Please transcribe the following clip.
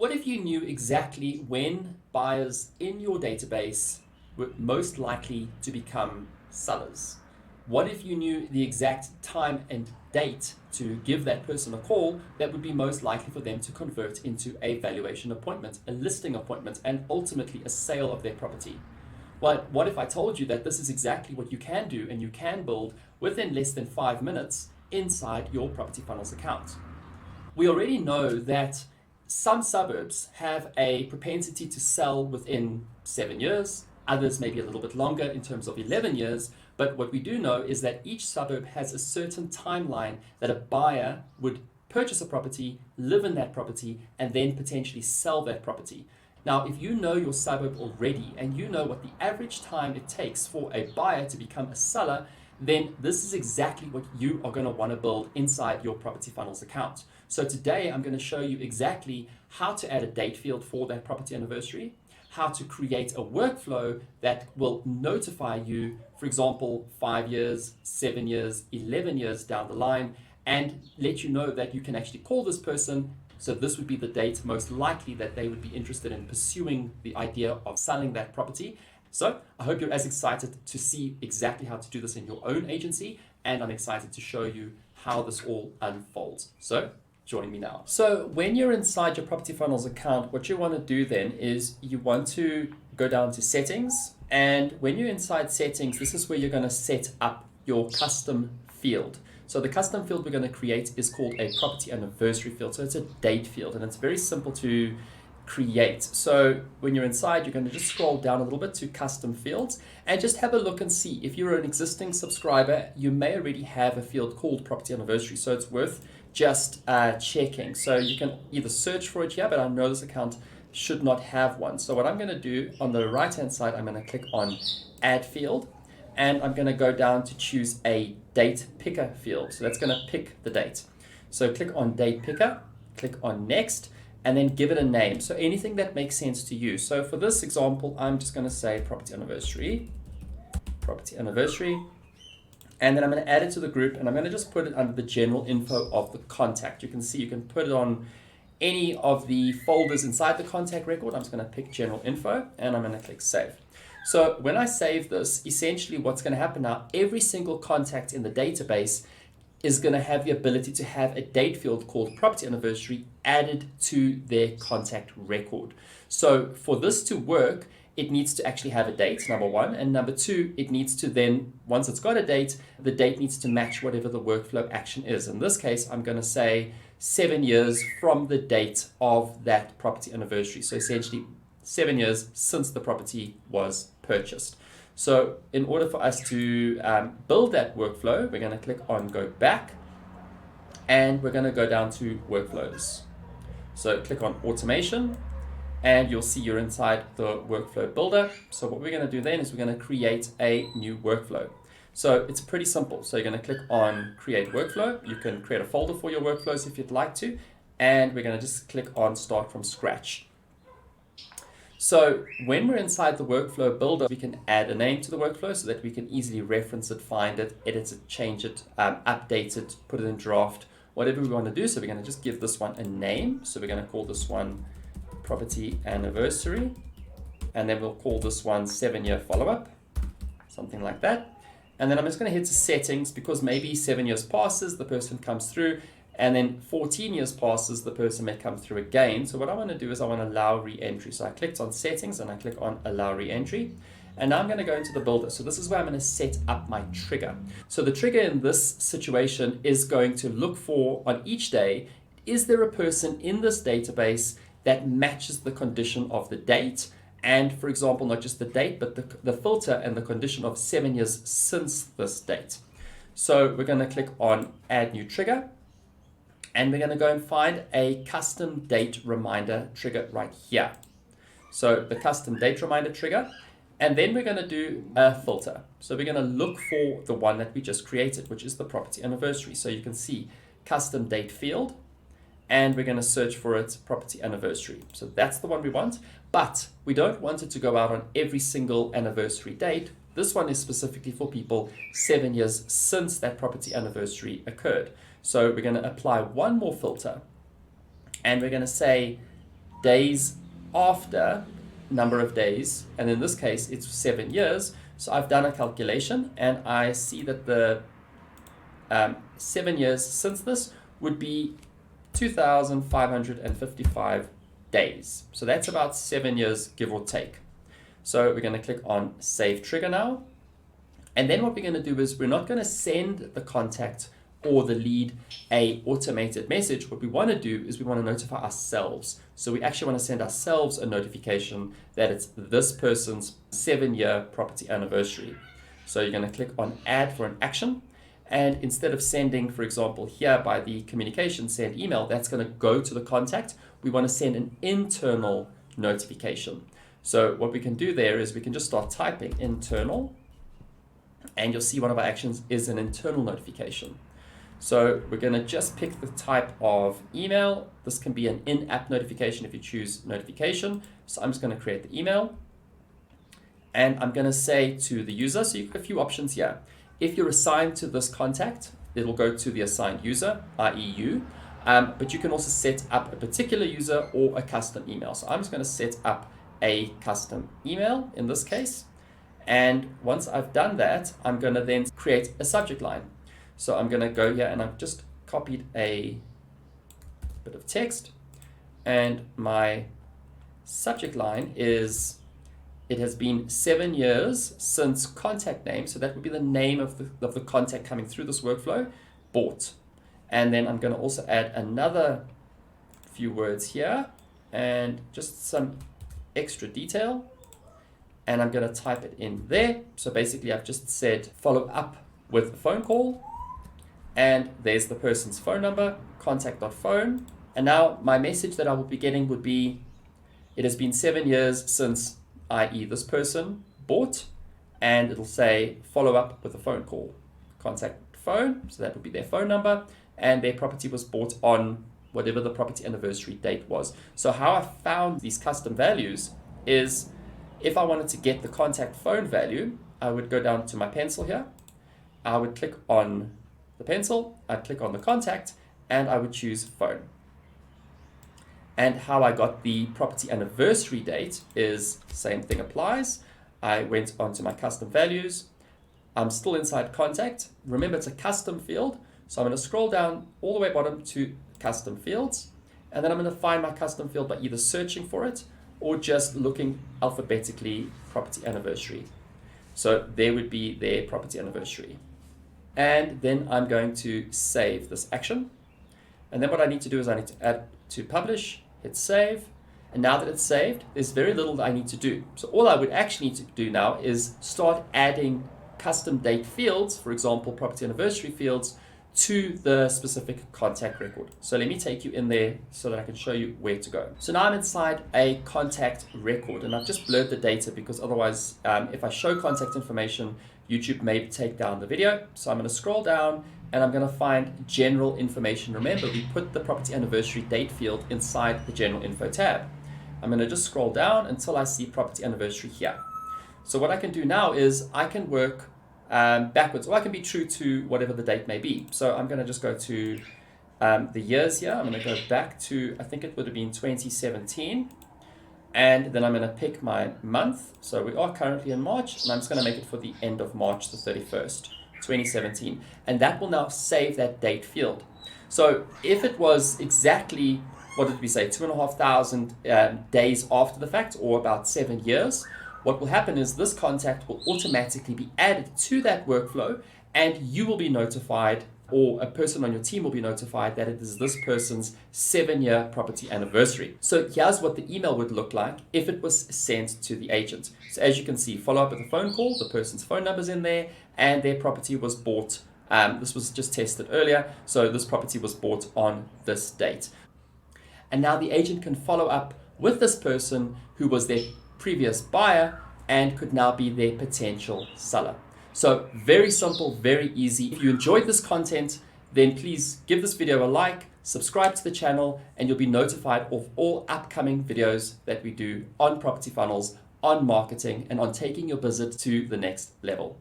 What if you knew exactly when buyers in your database were most likely to become sellers? What if you knew the exact time and date to give that person a call that would be most likely for them to convert into a valuation appointment, a listing appointment, and ultimately a sale of their property? Well, what if I told you that this is exactly what you can do and you can build within less than 5 minutes inside your Property Funnels account? We already know that some suburbs have a propensity to sell within 7 years, others maybe a little bit longer in terms of 11 years. But what we do know is that each suburb has a certain timeline that a buyer would purchase a property, live in that property, and then potentially sell that property. Now, if you know your suburb already and you know what the average time it takes for a buyer to become a seller, then this is exactly what you are going to want to build inside your Property Funnels account. So today I'm going to show you exactly how to add a date field for that property anniversary, how to create a workflow that will notify you, for example, 5 years, 7 years, 11 years down the line, and let you know that you can actually call this person. So this would be the date most likely that they would be interested in pursuing the idea of selling that property. So I hope you're as excited to see exactly how to do this in your own agency, and I'm excited to show you how this all unfolds. So join me now. So when you're inside your Property Funnels account, what you want to do then is you want to go down to settings, and when you're inside settings, this is where you're going to set up your custom field. So the custom field we're going to create is called a property anniversary field. So it's a date field, and it's very simple to create. So when you're inside, you're going to just scroll down a little bit to custom fields and just have a look and see. If you're an existing subscriber, you may already have a field called property anniversary, so it's worth just checking. So you can either search for it here, but I know this account should not have one. So what I'm going to do on the right hand side, I'm going to click on add field, and I'm going to go down to choose a date picker field. So that's going to pick the date. So click on date picker, click on next, and then give it a name. So anything that makes sense to you. So for this example, I'm just going to say property anniversary, and then I'm going to add it to the group, and I'm going to just put it under the general info of the contact. You can see you can put it on any of the folders inside the contact record. I'm just going to pick general info, and I'm going to click save. So when I save this, essentially what's going to happen now, every single contact in the database is going to have the ability to have a date field called property anniversary added to their contact record. So for this to work, it needs to actually have a date, number one, and number two, it needs to then, once it's got a date, the date needs to match whatever the workflow action is. In this case, I'm going to say 7 years from the date of that property anniversary. So essentially 7 years since the property was purchased. So in order for us to build that workflow, we're going to click on go back, and we're going to go down to workflows. So click on automation, and you'll see you're inside the workflow builder. So what we're going to do then is we're going to create a new workflow. So it's pretty simple. So you're going to click on create workflow. You can create a folder for your workflows if you'd like to, and we're going to just click on start from scratch. So when we're inside the workflow builder, we can add a name to the workflow so that we can easily reference it, find it, edit it, change it, update it, put it in draft, whatever we want to do. So we're going to just give this one a name. So we're going to call this one property anniversary, and then we'll call this one 7-year follow-up, something like that. And then I'm just going to hit to settings, because maybe 7 years passes, the person comes through, and then 14 years passes, the person may come through again. So what I want to do is I want to allow re-entry. So I clicked on settings and I click on allow re-entry. And now I'm going to go into the builder. So this is where I'm going to set up my trigger. So the trigger in this situation is going to look for, on each day, is there a person in this database that matches the condition of the date? And for example, not just the date, but the filter and the condition of 7 years since this date. So we're going to click on add new trigger. And we're going to go and find a custom date reminder trigger right here. So the custom date reminder trigger. And then we're going to do a filter. So we're going to look for the one that we just created, which is the property anniversary. So you can see custom date field, and we're going to search for its property anniversary. So that's the one we want, but we don't want it to go out on every single anniversary date. This one is specifically for people 7 years since that property anniversary occurred. So we're going to apply one more filter, and we're going to say days after number of days, and in this case it's 7 years. So I've done a calculation and I see that the 7 years since this would be 2,555 days. So that's about 7 years, give or take. So we're going to click on Save Trigger now. And then what we're going to do is we're not going to send the contact or the lead a automated message. What we want to do is we want to notify ourselves. So we actually want to send ourselves a notification that it's this person's 7-year property anniversary. So you're going to click on Add for an action. And instead of sending, for example, here by the communication send email, that's going to go to the contact. We want to send an internal notification. So what we can do there is we can just start typing internal, and you'll see one of our actions is an internal notification. So we're going to just pick the type of email. This can be an in-app notification if you choose notification. So I'm just going to create the email. And I'm going to say to the user, so you've got a few options here. If you're assigned to this contact, it'll go to the assigned user, i.e. you. But you can also set up a particular user or a custom email. So I'm just going to set up a custom email in this case. And once I've done that, I'm going to then create a subject line. So I'm going to go here and I've just copied a bit of text, and my subject line is, it has been 7 years since contact name. So that would be the name of the contact coming through this workflow, bought. And then I'm going to also add another few words here and just some extra detail. And I'm going to type it in there. So basically I've just said follow up with a phone call. And there's the person's phone number, contact.phone. And now my message that I will be getting would be, it has been 7 years since, i.e. this person bought, and it'll say follow up with a phone call, contact phone. So that would be their phone number, and their property was bought on whatever the property anniversary date was. So how I found these custom values is, if I wanted to get the contact phone value, I would go down to my pencil here. I would click on the pencil, I'd click on the contact, and I would choose phone. And how I got the property anniversary date is same thing applies. I went onto my custom values. I'm still inside contact. Remember, it's a custom field. So I'm going to scroll down all the way bottom to custom fields. And then I'm going to find my custom field by either searching for it or just looking alphabetically property anniversary. So there would be their property anniversary. And then I'm going to save this action. And then what I need to do is I need to add to publish, hit save. And now that it's saved, there's very little that I need to do. So all I would actually need to do now is start adding custom date fields, for example, property anniversary fields, to the specific contact record. So let me take you in there so that I can show you where to go. So now I'm inside a contact record, and I've just blurred the data because otherwise, if I show contact information, YouTube may take down the video. So I'm going to scroll down and I'm going to find general information. Remember, we put the property anniversary date field inside the general info tab. I'm going to just scroll down until I see property anniversary here. So what I can do now is I can work backwards, or I can be true to whatever the date may be. So I'm going to just go to the years here. I'm going to go back to, I think it would have been 2017. And then I'm going to pick my month. So we are currently in March, and I'm just going to make it for the end of March the 31st, 2017. And that will now save that date field. So if it was exactly, what did we say, 2,500 days after the fact, or about 7 years, what will happen is this contact will automatically be added to that workflow, and you will be notified, or a person on your team will be notified, that it is this person's 7-year property anniversary. So here's what the email would look like if it was sent to the agent. So as you can see, follow up with a phone call, the person's phone number's in there, and their property was bought. This was just tested earlier, so this property was bought on this date. And now the agent can follow up with this person who was their previous buyer and could now be their potential seller. So very simple, very easy. If you enjoyed this content, then please give this video a like, subscribe to the channel, and you'll be notified of all upcoming videos that we do on property funnels, on marketing, and on taking your business to the next level.